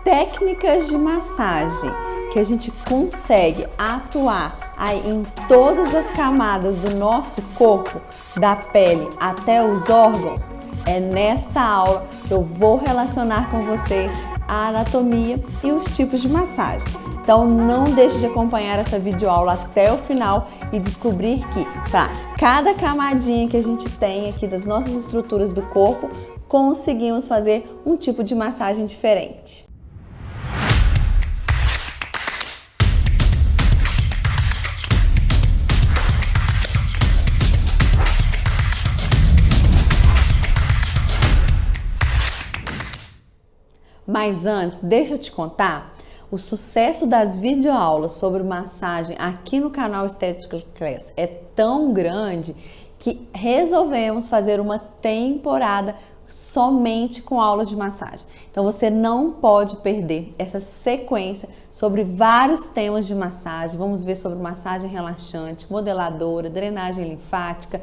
técnicas de massagem que a gente consegue atuar aí em todas as camadas do nosso corpo, da pele até os órgãos, é nesta aula que eu vou relacionar com você a anatomia e os tipos de massagem. Então não deixe de acompanhar essa videoaula até o final e descobrir que para cada camadinha que a gente tem aqui das nossas estruturas do corpo, conseguimos fazer um tipo de massagem diferente. Mas antes, deixa eu te contar, o sucesso das videoaulas sobre massagem aqui no canal Estética Class é tão grande que resolvemos fazer uma temporada somente com aulas de massagem. Então você não pode perder essa sequência sobre vários temas de massagem. Vamos ver sobre massagem relaxante, modeladora, drenagem linfática,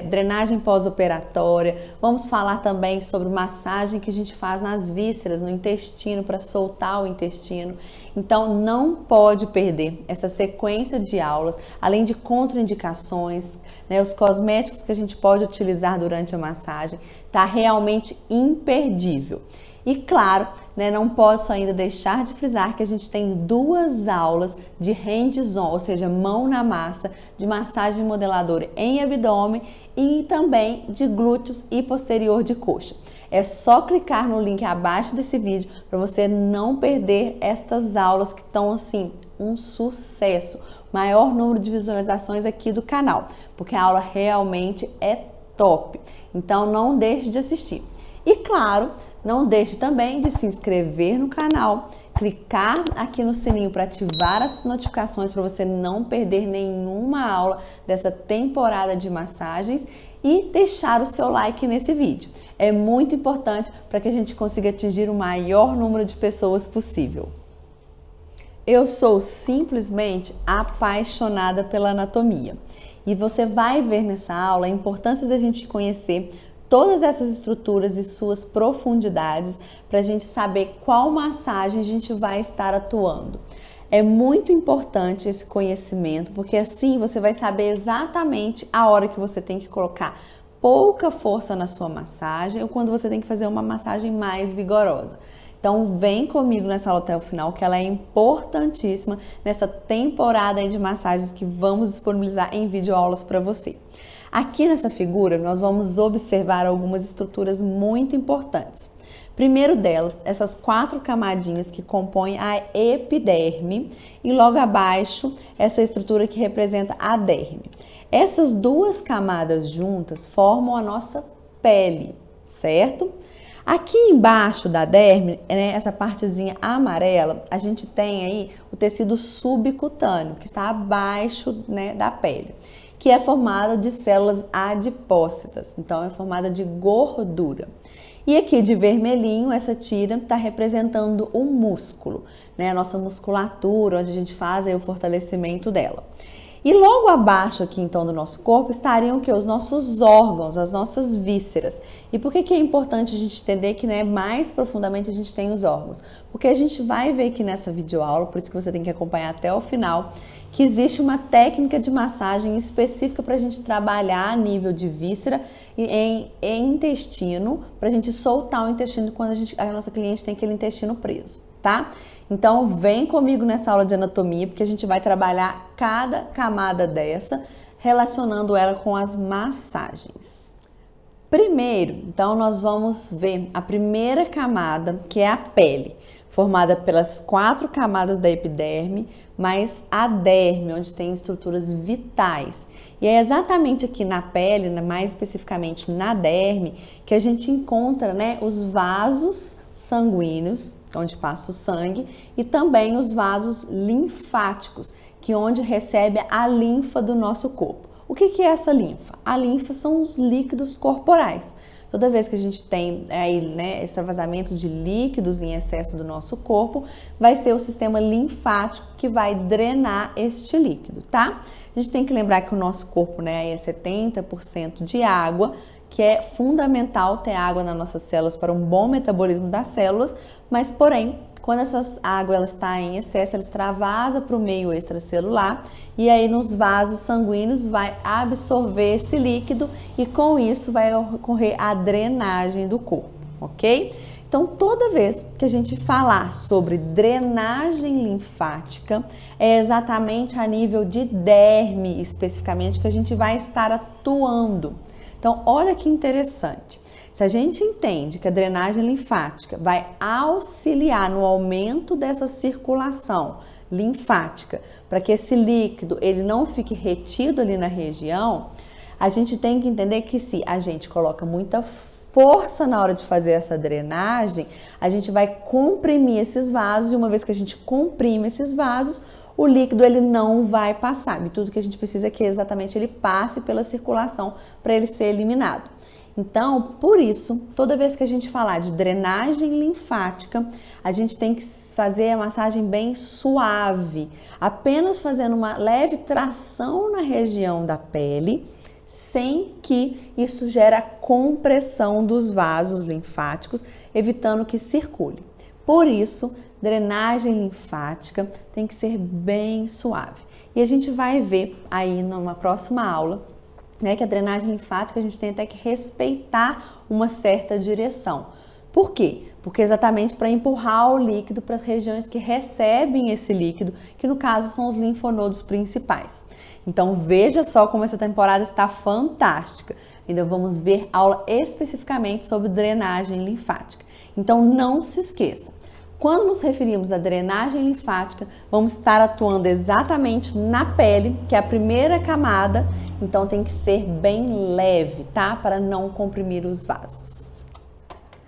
drenagem pós-operatória. Vamos falar também sobre massagem que a gente faz nas vísceras, no intestino, para soltar o intestino. Então não pode perder essa sequência de aulas, além de contraindicações, né, os cosméticos que a gente pode utilizar durante a massagem. Tá realmente imperdível. E claro, né, não posso ainda deixar de frisar que a gente tem 2 aulas de hands-on, ou seja, mão na massa, de massagem modeladora em abdômen e também de glúteos e posterior de coxa. É só clicar no link abaixo desse vídeo para você não perder estas aulas que estão assim, um sucesso. Maior número de visualizações aqui do canal, porque a aula realmente é top. Então não deixe de assistir. E claro, não deixe também de se inscrever no canal, clicar aqui no sininho para ativar as notificações para você não perder nenhuma aula dessa temporada de massagens e deixar o seu like nesse vídeo. É muito importante para que a gente consiga atingir o maior número de pessoas possível. Eu sou simplesmente apaixonada pela anatomia e você vai ver nessa aula a importância da gente conhecer todas essas estruturas e suas profundidades para a gente saber qual massagem a gente vai estar atuando. É muito importante esse conhecimento, porque assim você vai saber exatamente a hora que você tem que colocar pouca força na sua massagem ou quando você tem que fazer uma massagem mais vigorosa. Então vem comigo nessa aula até o final, que ela é importantíssima nessa temporada aí de massagens que vamos disponibilizar em videoaulas para você. Aqui nessa figura nós vamos observar algumas estruturas muito importantes. Primeiro delas, essas 4 camadinhas que compõem a epiderme e logo abaixo essa estrutura que representa a derme. Essas 2 camadas juntas formam a nossa pele, certo? Aqui embaixo da derme, né, essa partezinha amarela, a gente tem aí o tecido subcutâneo, que está abaixo, né, da pele, que é formado de células adipócitas, então é formada de gordura. E aqui de vermelhinho, essa tira está representando o músculo, né, a nossa musculatura, onde a gente faz aí o fortalecimento dela. E logo abaixo aqui então do nosso corpo estariam o que? Os nossos órgãos, as nossas vísceras. E por que é importante a gente entender que, né, mais profundamente a gente tem os órgãos? Porque a gente vai ver aqui nessa videoaula, por isso que você tem que acompanhar até o final, que existe uma técnica de massagem específica para a gente trabalhar a nível de víscera e em intestino, para a gente soltar o intestino quando a nossa cliente tem aquele intestino preso, tá? Então vem comigo nessa aula de anatomia, porque a gente vai trabalhar cada camada dessa, relacionando ela com as massagens. Primeiro, então nós vamos ver a primeira camada, que é a pele, formada pelas 4 camadas da epiderme, mais a derme, onde tem estruturas vitais. E é exatamente aqui na pele, mais especificamente na derme, que a gente encontra, né, os vasos sanguíneos, onde passa o sangue, e também os vasos linfáticos, que é onde recebe a linfa do nosso corpo. O que é essa linfa? A linfa são os líquidos corporais. Toda vez que a gente tem aí, né, esse vazamento de líquidos em excesso do nosso corpo, vai ser o sistema linfático que vai drenar este líquido, tá? A gente tem que lembrar que o nosso corpo, né, é 70% de água, que é fundamental ter água nas nossas células para um bom metabolismo das células, mas porém, quando essa água ela está em excesso, ela extravasa para o meio extracelular e aí nos vasos sanguíneos vai absorver esse líquido e com isso vai ocorrer a drenagem do corpo, ok? Então, toda vez que a gente falar sobre drenagem linfática, é exatamente a nível de derme, especificamente, que a gente vai estar atuando. Então, olha que interessante. Se a gente entende que a drenagem linfática vai auxiliar no aumento dessa circulação linfática, para que esse líquido ele não fique retido ali na região, a gente tem que entender que se a gente coloca muita força na hora de fazer essa drenagem, a gente vai comprimir esses vasos e uma vez que a gente comprime esses vasos, o líquido ele não vai passar. E tudo que a gente precisa é que exatamente ele passe pela circulação para ele ser eliminado. Então, por isso, toda vez que a gente falar de drenagem linfática, a gente tem que fazer a massagem bem suave, apenas fazendo uma leve tração na região da pele, sem que isso gere a compressão dos vasos linfáticos, evitando que circule. Por isso, drenagem linfática tem que ser bem suave. E a gente vai ver aí numa próxima aula, né, que a drenagem linfática a gente tem até que respeitar uma certa direção. Por quê? Porque exatamente para empurrar o líquido para as regiões que recebem esse líquido, que no caso são os linfonodos principais. Então veja só como essa temporada está fantástica. Ainda vamos ver aula especificamente sobre drenagem linfática. Então não se esqueça. Quando nos referimos à drenagem linfática, vamos estar atuando exatamente na pele, que é a primeira camada, então tem que ser bem leve, tá? Para não comprimir os vasos.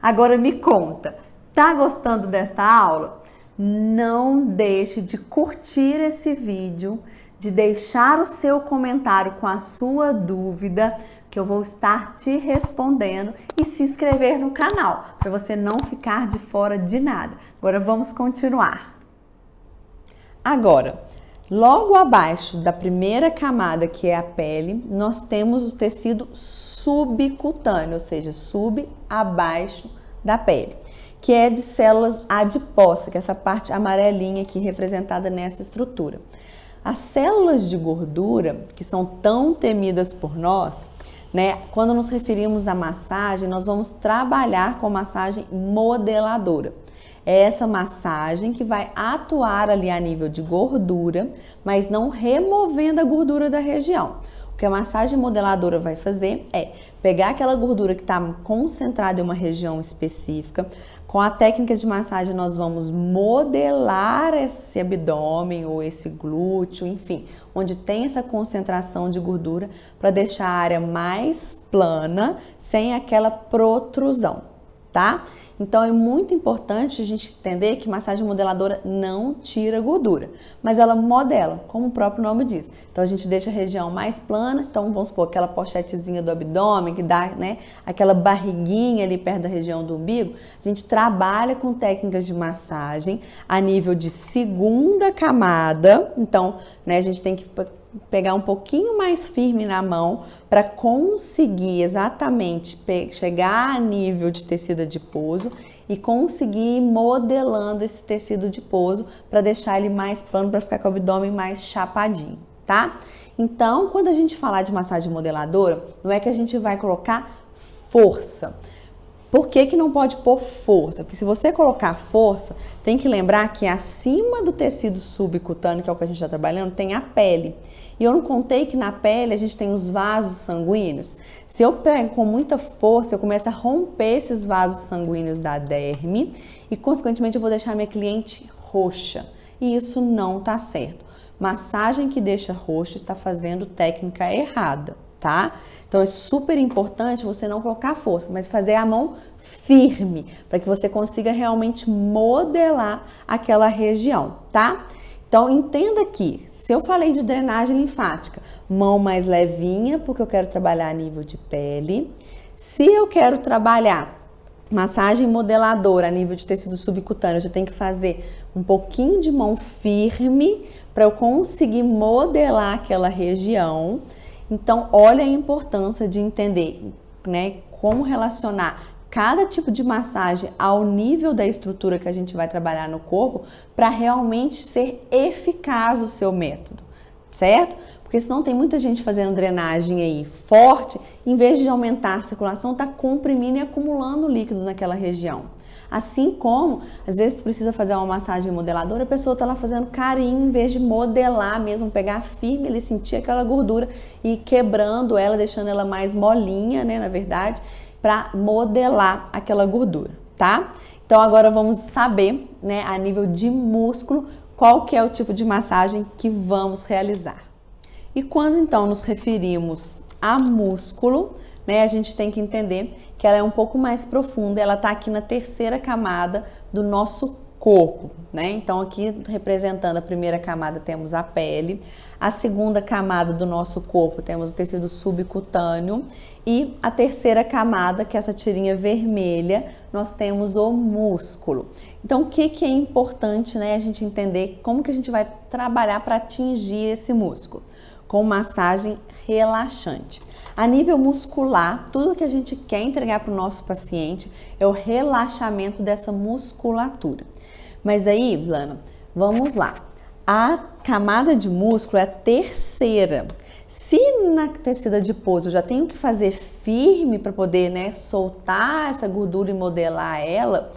Agora me conta, tá gostando desta aula? Não deixe de curtir esse vídeo, de deixar o seu comentário com a sua dúvida, que eu vou estar te respondendo, e se inscrever no canal, para você não ficar de fora de nada. Agora vamos continuar. Agora, logo abaixo da primeira camada, que é a pele, nós temos o tecido subcutâneo, ou seja, abaixo da pele, que é de células adiposas, que é essa parte amarelinha aqui representada nessa estrutura. As células de gordura, que são tão temidas por nós, né? Quando nos referimos à massagem, nós vamos trabalhar com massagem modeladora. É essa massagem que vai atuar ali a nível de gordura, mas não removendo a gordura da região. O que a massagem modeladora vai fazer é pegar aquela gordura que está concentrada em uma região específica. Com a técnica de massagem, nós vamos modelar esse abdômen ou esse glúteo, enfim, onde tem essa concentração de gordura, para deixar a área mais plana, sem aquela protrusão, tá? Então é muito importante a gente entender que massagem modeladora não tira gordura, mas ela modela, como o próprio nome diz. Então a gente deixa a região mais plana, então vamos supor aquela pochetezinha do abdômen que dá, né, aquela barriguinha ali perto da região do umbigo. A gente trabalha com técnicas de massagem a nível de segunda camada, então, né, a gente tem que pegar um pouquinho mais firme na mão para conseguir exatamente chegar a nível de tecido adiposo e conseguir ir modelando esse tecido adiposo para deixar ele mais plano, para ficar com o abdômen mais chapadinho, tá? Então, quando a gente falar de massagem modeladora, não é que a gente vai colocar força. Por que não pode pôr força? Porque se você colocar força, tem que lembrar que acima do tecido subcutâneo, que é o que a gente está trabalhando, tem a pele. E eu não contei que na pele a gente tem os vasos sanguíneos. Se eu pego com muita força, eu começo a romper esses vasos sanguíneos da derme e, consequentemente, eu vou deixar minha cliente roxa. E isso não tá certo. Massagem que deixa roxo está fazendo técnica errada, tá? Então é super importante você não colocar força, mas fazer a mão firme, para que você consiga realmente modelar aquela região, tá? Então entenda que, se eu falei de drenagem linfática, mão mais levinha, porque eu quero trabalhar a nível de pele. Se eu quero trabalhar massagem modeladora a nível de tecido subcutâneo, eu já tenho que fazer um pouquinho de mão firme para eu conseguir modelar aquela região. Então, olha a importância de entender né, como relacionar cada tipo de massagem ao nível da estrutura que a gente vai trabalhar no corpo para realmente ser eficaz o seu método, certo? Porque senão tem muita gente fazendo drenagem aí forte, em vez de aumentar a circulação, tá comprimindo e acumulando líquido naquela região. Assim como, às vezes, precisa fazer uma massagem modeladora, a pessoa tá lá fazendo carinho, em vez de modelar mesmo, pegar firme, ele sentir aquela gordura e ir quebrando ela, deixando ela mais molinha, né, na verdade, para modelar aquela gordura, tá? Então agora vamos saber, né, a nível de músculo, qual que é o tipo de massagem que vamos realizar. E quando então nos referimos a músculo, né, a gente tem que entender que ela é um pouco mais profunda, ela está aqui na terceira camada do nosso corpo, né? Então aqui representando a primeira camada temos a pele, a segunda camada do nosso corpo temos o tecido subcutâneo e a terceira camada, que é essa tirinha vermelha, nós temos o músculo. Então o que é importante, né, a gente entender como que a gente vai trabalhar para atingir esse músculo? Com massagem relaxante. A nível muscular, tudo que a gente quer entregar para o nosso paciente é o relaxamento dessa musculatura. Mas aí, Lana, vamos lá. A camada de músculo é a terceira. Se na tecido adiposo eu já tenho que fazer firme para poder, né, soltar essa gordura e modelar ela,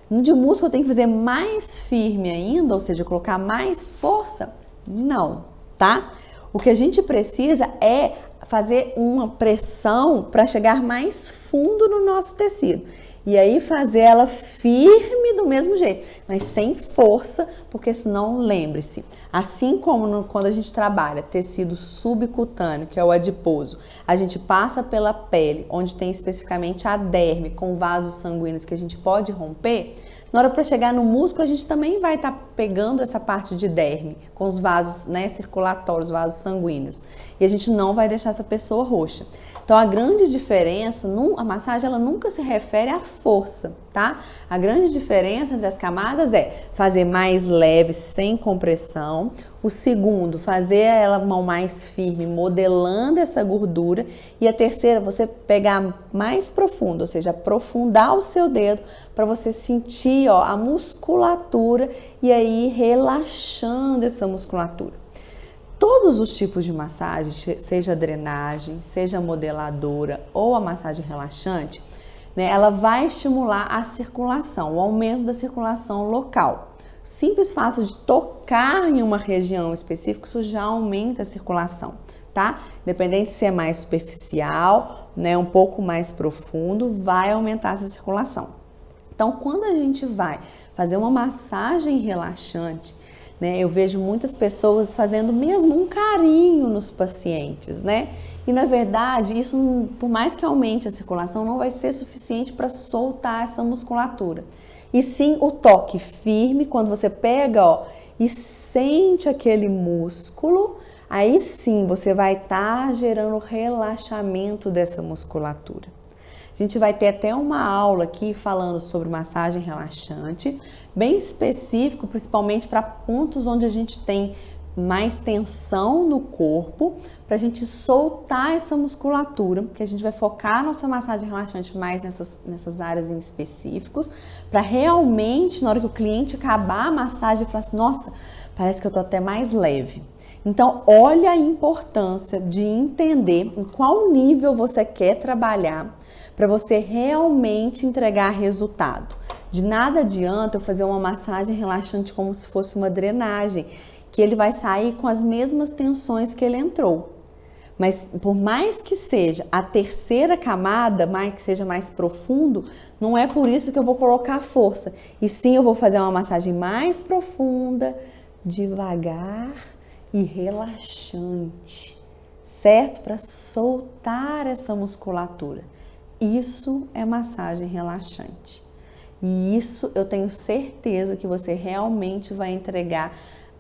no de músculo eu tenho que fazer mais firme ainda, ou seja, colocar mais força? Não, tá? O que a gente precisa é fazer uma pressão para chegar mais fundo no nosso tecido. E aí fazer ela firme do mesmo jeito, mas sem força, porque senão, lembre-se, assim como quando a gente trabalha tecido subcutâneo, que é o adiposo, a gente passa pela pele, onde tem especificamente a derme, com vasos sanguíneos que a gente pode romper, na hora para chegar no músculo, a gente também vai estar pegando essa parte de derme, com os vasos, né, circulatórios, vasos sanguíneos. E a gente não vai deixar essa pessoa roxa. Então, a grande diferença, a massagem, ela nunca se refere à força, tá? A grande diferença entre as camadas é fazer mais leve, sem compressão. O segundo, fazer ela mão mais firme, modelando essa gordura. E a terceira, você pegar mais profundo, ou seja, aprofundar o seu dedo para você sentir, ó, a musculatura e aí relaxando essa musculatura. Todos os tipos de massagem, seja drenagem, seja modeladora ou a massagem relaxante, né, ela vai estimular a circulação, o aumento da circulação local. Simples fato de tocar em uma região específica, isso já aumenta a circulação, tá? Independente se é mais superficial, né, um pouco mais profundo, vai aumentar essa circulação. Então, quando a gente vai fazer uma massagem relaxante, né, eu vejo muitas pessoas fazendo mesmo um carinho nos pacientes, né? E na verdade, isso, por mais que aumente a circulação, não vai ser suficiente para soltar essa musculatura. E sim o toque firme, quando você pega, ó, e sente aquele músculo, aí sim você vai estar gerando relaxamento dessa musculatura. A gente vai ter até uma aula aqui falando sobre massagem relaxante, bem específico, principalmente para pontos onde a gente tem mais tensão no corpo, para a gente soltar essa musculatura, que a gente vai focar a nossa massagem relaxante mais nessas áreas em específicos, para realmente, na hora que o cliente acabar a massagem, falar assim, nossa, parece que eu tô até mais leve. Então, olha a importância de entender em qual nível você quer trabalhar, para você realmente entregar resultado. De nada adianta eu fazer uma massagem relaxante como se fosse uma drenagem, que ele vai sair com as mesmas tensões que ele entrou. Mas por mais que seja a terceira camada, que seja mais profundo, não é por isso que eu vou colocar força. E sim, eu vou fazer uma massagem mais profunda, devagar e relaxante, certo? Para soltar essa musculatura. Isso é massagem relaxante. E isso eu tenho certeza que você realmente vai entregar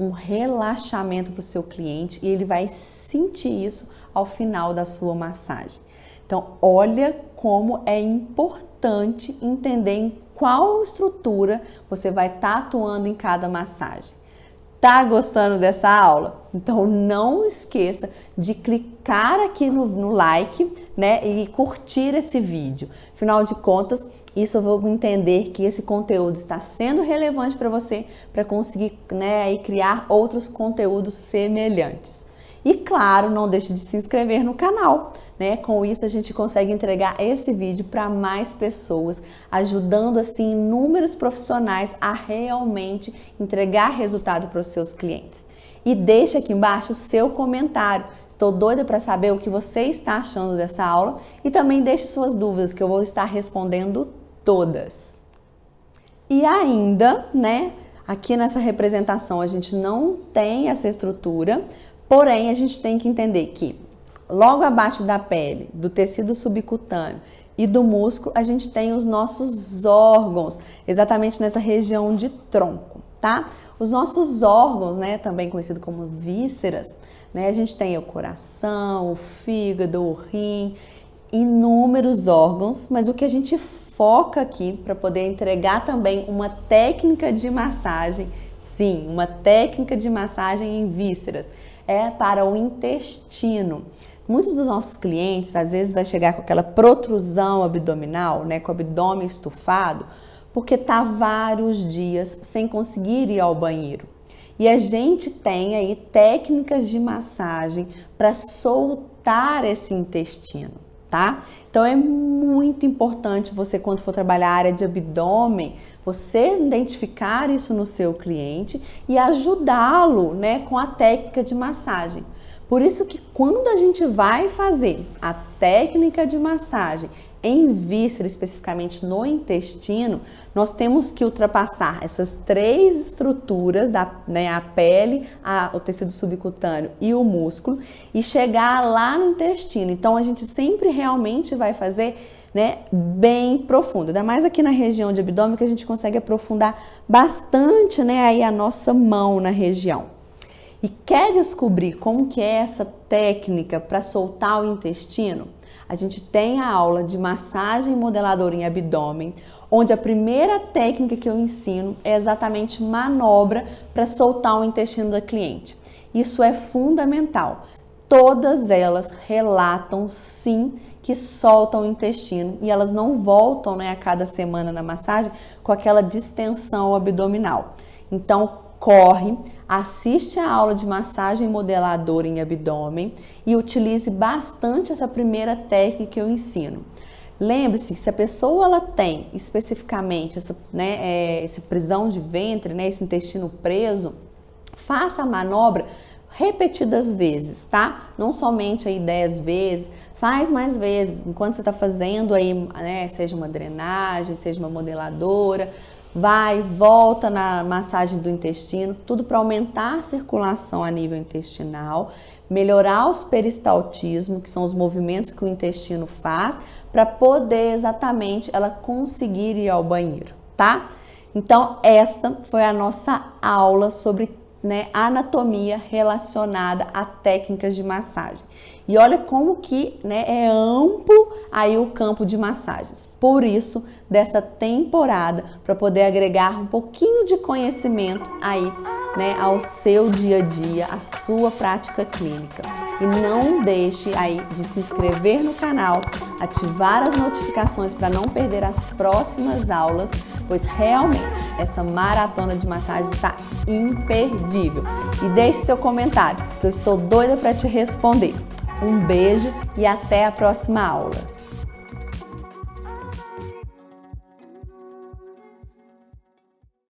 um relaxamento para o seu cliente e ele vai sentir isso ao final da sua massagem. Então, olha como é importante entender em qual estrutura você vai estar atuando em cada massagem. Tá gostando dessa aula? Então não esqueça de clicar aqui no like, né, e curtir esse vídeo. Afinal de contas, isso eu vou entender que esse conteúdo está sendo relevante para você, para conseguir, né, aí criar outros conteúdos semelhantes. E claro, não deixe de se inscrever no canal, né? Com isso a gente consegue entregar esse vídeo para mais pessoas, ajudando assim inúmeros profissionais a realmente entregar resultado para os seus clientes. E deixe aqui embaixo o seu comentário. Estou doida para saber o que você está achando dessa aula e também deixe suas dúvidas que eu vou estar respondendo todas. E ainda, né, aqui nessa representação a gente não tem essa estrutura, porém a gente tem que entender que logo abaixo da pele, do tecido subcutâneo e do músculo, a gente tem os nossos órgãos, exatamente nessa região de tronco, tá? Os nossos órgãos, né, também conhecido como vísceras, né, a gente tem o coração, o fígado, o rim, inúmeros órgãos, mas o que a gente foca aqui para poder entregar também uma técnica de massagem, sim, uma técnica de massagem em vísceras, é para o intestino. Muitos dos nossos clientes, às vezes, vai chegar com aquela protrusão abdominal, né, com o abdômen estufado, porque tá vários dias sem conseguir ir ao banheiro. E a gente tem aí técnicas de massagem para soltar esse intestino, tá? Então é muito importante você, quando for trabalhar a área de abdômen, você identificar isso no seu cliente e ajudá-lo, né, com a técnica de massagem. Por isso que quando a gente vai fazer a técnica de massagem em víscera, especificamente no intestino, nós temos que ultrapassar essas três estruturas, né, a pele, o tecido subcutâneo e o músculo, e chegar lá no intestino. Então a gente sempre realmente vai fazer, né, bem profundo, ainda mais aqui na região de abdômen, que a gente consegue aprofundar bastante, né, aí a nossa mão na região. E quer descobrir como que é essa técnica para soltar o intestino? A gente tem a aula de massagem modeladora em abdômen, onde a primeira técnica que eu ensino é exatamente manobra para soltar o intestino da cliente. Isso é fundamental. Todas elas relatam sim que soltam o intestino e elas não voltam, né, a cada semana na massagem com aquela distensão abdominal. Então, corre, assiste a aula de massagem modeladora em abdômen e utilize bastante essa primeira técnica que eu ensino. Lembre-se que se a pessoa ela tem especificamente essa, né, essa prisão de ventre, né, esse intestino preso, faça a manobra repetidas vezes, tá? Não somente aí 10 vezes, faz mais vezes, enquanto você está fazendo aí, né, seja uma drenagem, seja uma modeladora, vai, volta na massagem do intestino, tudo para aumentar a circulação a nível intestinal, melhorar os peristaltismos, que são os movimentos que o intestino faz, para poder exatamente ela conseguir ir ao banheiro, tá? Então, esta foi a nossa aula sobre, né, anatomia relacionada a técnicas de massagem. E olha como que, né, é amplo aí o campo de massagens. Por isso, dessa temporada, para poder agregar um pouquinho de conhecimento aí, né, ao seu dia a dia, à sua prática clínica. E não deixe aí de se inscrever no canal, ativar as notificações para não perder as próximas aulas, pois realmente essa maratona de massagens está imperdível. E deixe seu comentário, que eu estou doida para te responder. Um beijo e até a próxima aula!